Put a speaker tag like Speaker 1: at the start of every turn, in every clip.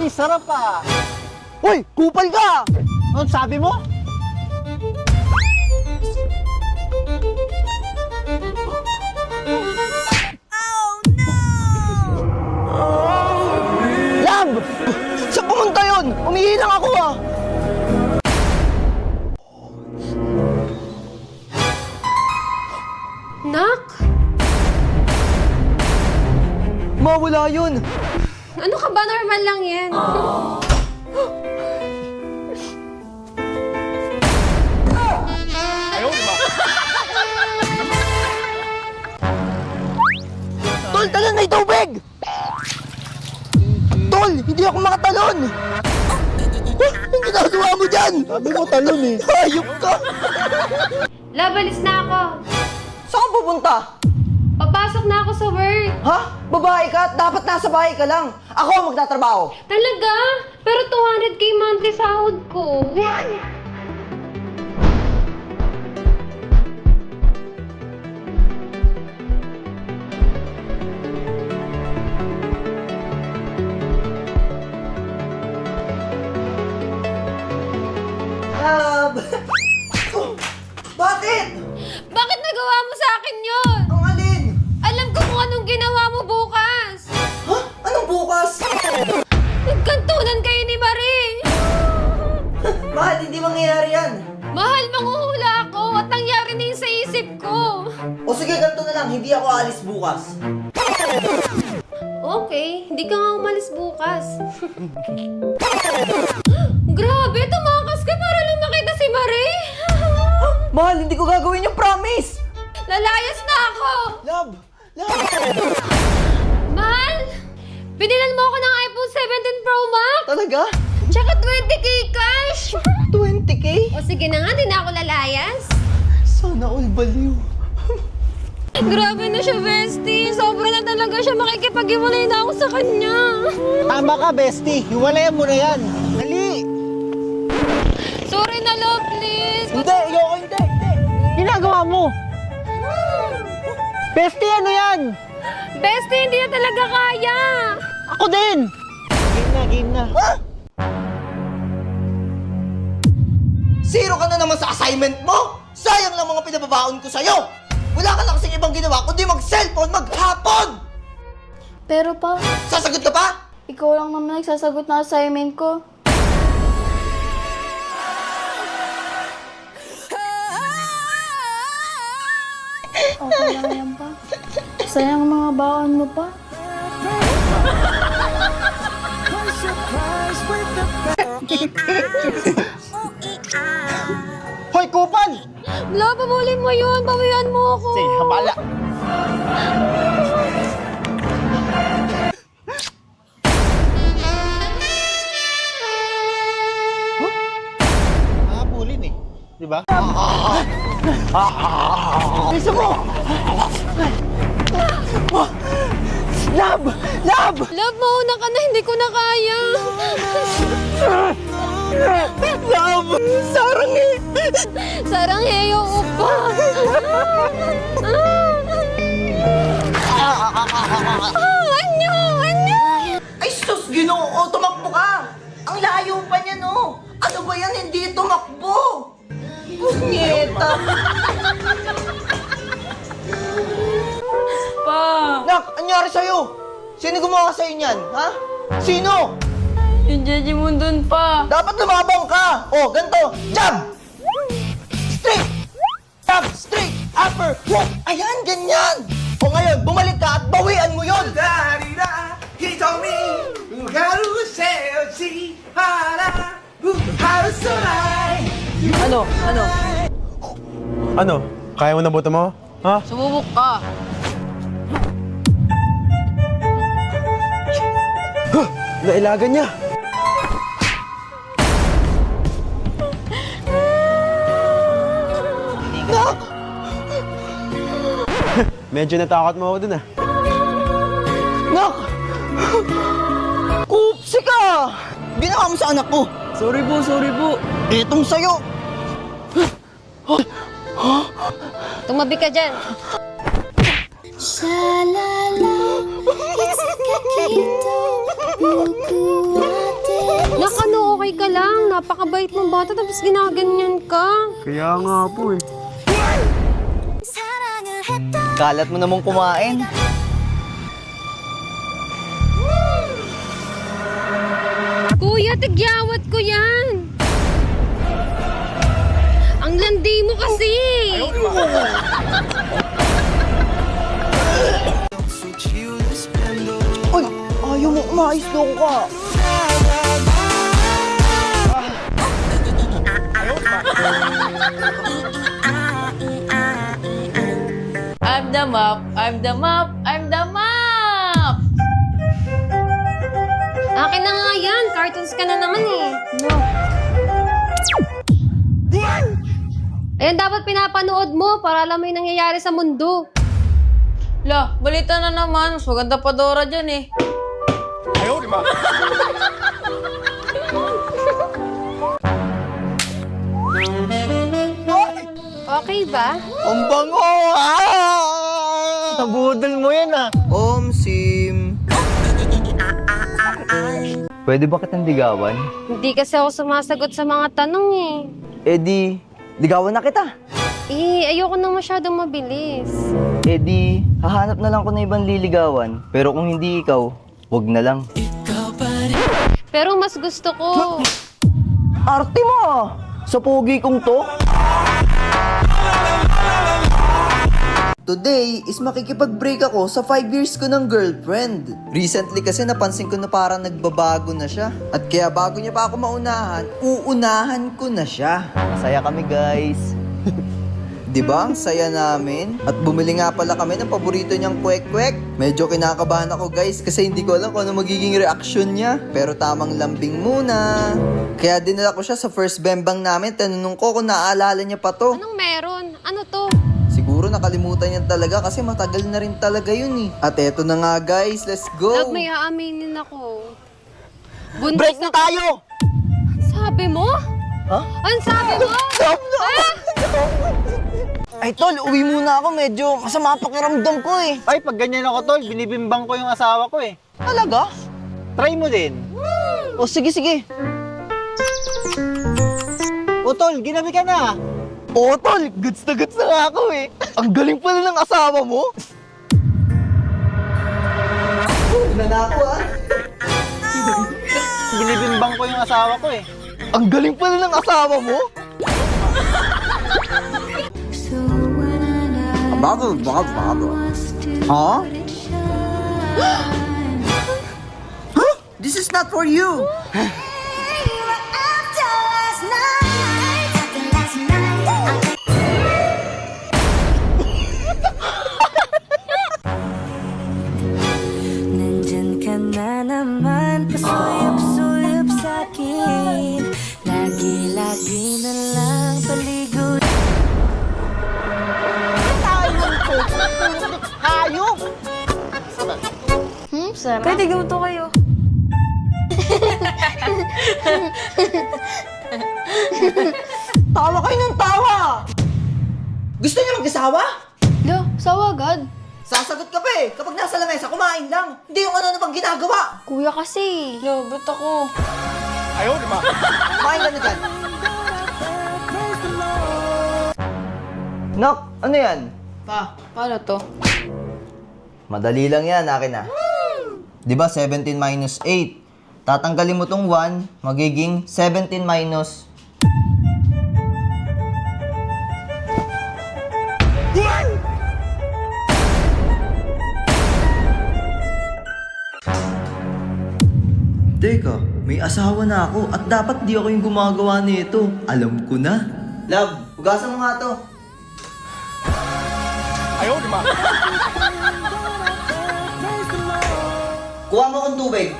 Speaker 1: Ay, sarap ah!
Speaker 2: Hoy, kupal ka!
Speaker 1: Ano sabi mo?
Speaker 2: Lab! Saan pumunta yun? Umihi lang ako ah!
Speaker 3: Nak?
Speaker 2: Mawala yun!
Speaker 3: Ano ka ba? Normal lang yan.
Speaker 2: Tol, talon may tubig! Tol, hindi ako makatalon! Ang ginagawa mo dyan?
Speaker 1: Sabi mo talon eh.
Speaker 2: Hayop ka!
Speaker 3: Love, alis na ako.
Speaker 2: Saan ka pupunta?
Speaker 3: Papasok na ako sa work.
Speaker 2: Ha? Babae ka at dapat nasa bahay ka lang. Ako ang magtatrabaho.
Speaker 3: Talaga? Pero 200k monthly sahod ko.
Speaker 2: Lab! Bakit?
Speaker 3: Bakit nagawa mo sa akin yun?
Speaker 2: Ang alin?
Speaker 3: Alam ko kung anong ginawa mo bukas.
Speaker 2: Ha? Anong bukas?
Speaker 3: Nagkantunan kayo ni Marie.
Speaker 2: Mahal, hindi mangyayari yan.
Speaker 3: Mahal, manghuhula ako at nangyari na yun sa isip ko.
Speaker 2: O sige, ganito na lang. Hindi ako alis bukas.
Speaker 3: Okay, hindi ka nga umalis bukas. Grabe, tumakas ka para lang makita si Marie.
Speaker 2: Mahal, hindi ko gagawin yung promise.
Speaker 3: Lalayas na ako.
Speaker 2: Lab! Lab!
Speaker 3: Mahal, binilan mo ako ng iPhone 17 Pro Max.
Speaker 2: Talaga?
Speaker 3: Tsaka 20k cash.
Speaker 2: 20k?
Speaker 3: O sige na nga, di na ako lalayas.
Speaker 2: Sana all baliw.
Speaker 3: Grabe na siya, bestie. Sobra na talaga siya. Makikipag-iwalay na ako sa kanya.
Speaker 1: Tama ka, bestie. Hiwalayan mo na yan. Dali!
Speaker 3: Sorry na, love, please.
Speaker 2: Hindi, ayoko, hindi.
Speaker 1: Ginagawa mo! Bestie, ano yan?
Speaker 3: Bestie, hindi na talaga kaya.
Speaker 1: Ako din! Game na.
Speaker 2: Ha? Zero ka na naman sa assignment mo! Sayang lang mga pinababaon ko sa'yo! Wala ka lang kasing ibang ginawa kundi mag-cellphone maghapon!
Speaker 4: Pero pa,
Speaker 2: Sasagot ka pa?
Speaker 4: ikaw lang naman nagsasagot na assignment ko. Okay lang yan pa. Sayang ang mga baon mo pa.
Speaker 1: Hoy, kupal!
Speaker 3: Love, pabulin mo yun. Bawian mo ako.
Speaker 1: Sige, habala. Habulin eh. Di ba?
Speaker 2: Bisa mo! Lab! Lab!
Speaker 3: Love, mauna ka na. Hindi ko na kaya.
Speaker 2: Lab! Sarang eh!
Speaker 3: Sarang heyo upa. Anyo! Anyo!
Speaker 2: Ay sus, Ginoo! Tumakbo ka! Ang layo pa niya, no? Ano ba yan? Hindi tumakbo! Punyeta!
Speaker 3: Pa!
Speaker 2: Nak, anyari sa'yo? Sino gumawa sa'yo niyan, ha? Sino?
Speaker 3: Yung Jeje mo dun pa.
Speaker 2: Dapat lumabang ka! Oh, ganito! Jab! Straight! Jab! Straight! Upper! Hook! Ayan, ganyan! O ngayon, bumalik ka at bawian mo yun! Ano? Ano?
Speaker 5: Ano? Kaya mo na buto mo? Ha?
Speaker 3: Sumubok ka.
Speaker 5: Nailagan niya.
Speaker 2: Nak!
Speaker 5: Medyo natakot mo ako dun ah.
Speaker 2: Nak! Kupsi ka! Ginawa mo sa anak ko!
Speaker 5: Sorry po.
Speaker 2: Etong sa'yo!
Speaker 3: Tumabi ka dyan.
Speaker 4: Shalala, it's Kakito, buku at
Speaker 3: napakabait mong bata tapos ginaganyan ka.
Speaker 5: Kaya nga po eh.
Speaker 2: Kalat mo namang kumain.
Speaker 3: Kuya, tigyawat ko yan. Ang landi mo kasi.
Speaker 2: Uy, ayaw mo umayos doon ka.
Speaker 6: I'm the mop, I'm the mop, I'm the mop!
Speaker 3: Akin na nga yan. Cartoons ka na naman eh. Ayan dapat pinapanood mo para alam mo yung nangyayari sa mundo.
Speaker 6: La, balita na naman. Mas maganda pa Dora dyan eh.
Speaker 3: Okay ba?
Speaker 2: Ang bango!
Speaker 1: Nabudol mo yan ah.
Speaker 2: Sim. Pwede ba kitang ligawan?
Speaker 3: Hindi kasi ako sumasagot sa mga tanong eh.
Speaker 2: Eh di, ligawan na kita.
Speaker 3: Eh, ayoko nang masyadong mabilis.
Speaker 2: Eh di, hahanap na lang ko na ibang liligawan. Pero kung hindi ikaw, wag na lang.
Speaker 3: Pero mas gusto ko.
Speaker 2: Arte mo ah! Sa pogi kong to. Today is makikipag-break ako sa 5 years ko ng girlfriend. Recently kasi napansin ko na parang nagbabago na siya. At kaya bago niya pa ako maunahan, uunahan ko na siya. Masaya kami guys. Diba? Ang saya namin. At bumili nga pala kami ng paborito niyang kwek-kwek. Medyo kinakabahan ako guys kasi hindi ko alam kung ano magiging reaksyon niya. Pero tamang lambing muna. Kaya dinala ko siya sa first bembang namin. Tanunong ko kung naaalala niya pa to.
Speaker 3: Anong meron? Ano to?
Speaker 2: Siguro nakalimutan niya talaga kasi matagal na rin talaga yun eh. At eto na nga guys, let's go!
Speaker 3: Love, may aaminin ako. Buntis
Speaker 2: Break na tayo!
Speaker 3: Sabi mo?
Speaker 2: Ha?
Speaker 3: Ang sabi mo?
Speaker 2: Stop na! Ay tol, uwi muna ako. Medyo masama pakiramdam ko eh.
Speaker 1: Ay, pag ganyan ako tol, binibimbang ko yung asawa ko eh.
Speaker 2: Talaga?
Speaker 1: Try mo din.
Speaker 2: O sige, sige.
Speaker 1: O tol, ginabi ka na.
Speaker 2: Oo tol, goods na nga ako eh. Ang galing pala ng asawa mo. Na ako ah.
Speaker 1: Binibimbang ko yung asawa ko eh.
Speaker 2: Ang galing pala ng asawa mo. Bago. Huh? Huh? This is not for you.
Speaker 7: Nandyan ka na naman, pasuyop-suyop sa'kin. Lagi-lagi na lang paligo.
Speaker 1: Hayop!
Speaker 4: Sarap.
Speaker 6: Pwede gamuto kayo.
Speaker 2: Tawa kayo ng tawa! Gusto niyo mag-asawa?
Speaker 4: Lo, sawa agad.
Speaker 2: Sasagot ka pa eh! Kapag nasa lamesa, kumain lang! Hindi yung ano pang ginagawa!
Speaker 4: Kuya kasi.
Speaker 6: La, ba't ako?
Speaker 2: Kumain ka na dyan! Nak, ano yan?
Speaker 6: Pa, paano to?
Speaker 2: Madali lang yan, akin na. Di ba 17 minus 8? Tatanggalin mo tong 1, magiging 17 minus... Teka, may asawa na ako at dapat di ako yung gumagawa nito. Alam ko na. Love, hugasan mo nga to. Kuha mo kong tubig.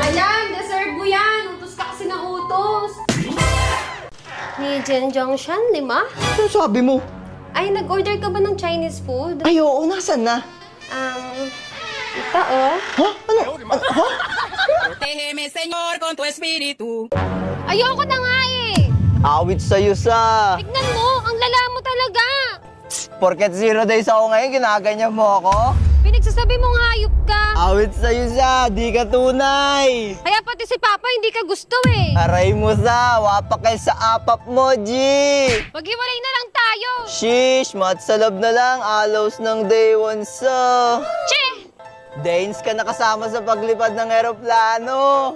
Speaker 3: Ayan, deserve mo yan. Utos ka kasi ng utos. Ni Jen Jongshan, 5?
Speaker 2: Ano sabi mo?
Speaker 3: Ay, nag-order ka ba ng Chinese food?
Speaker 2: Ay, oo, nasan na?
Speaker 3: Ito, oh. Ayoko na nga eh.
Speaker 2: Awit sa'yo sa...
Speaker 3: Tignan mo, ang lala mo talaga.
Speaker 2: Porket 0 days ako ngayon, ginaganyan mo ako?
Speaker 3: Pinagsasabi mong hayop ka.
Speaker 2: Awit sa'yo sa, di ka tunay!
Speaker 3: Kaya pati si Papa hindi ka gusto eh.
Speaker 2: Aray mo sa, wapakay sa apap mo, G!
Speaker 3: Maghiwalay na lang tayo.
Speaker 2: Shish, matsalab na lang, alaws ng day one sa...
Speaker 3: Che!
Speaker 2: Danes ka nakasama sa paglipad ng eroplano!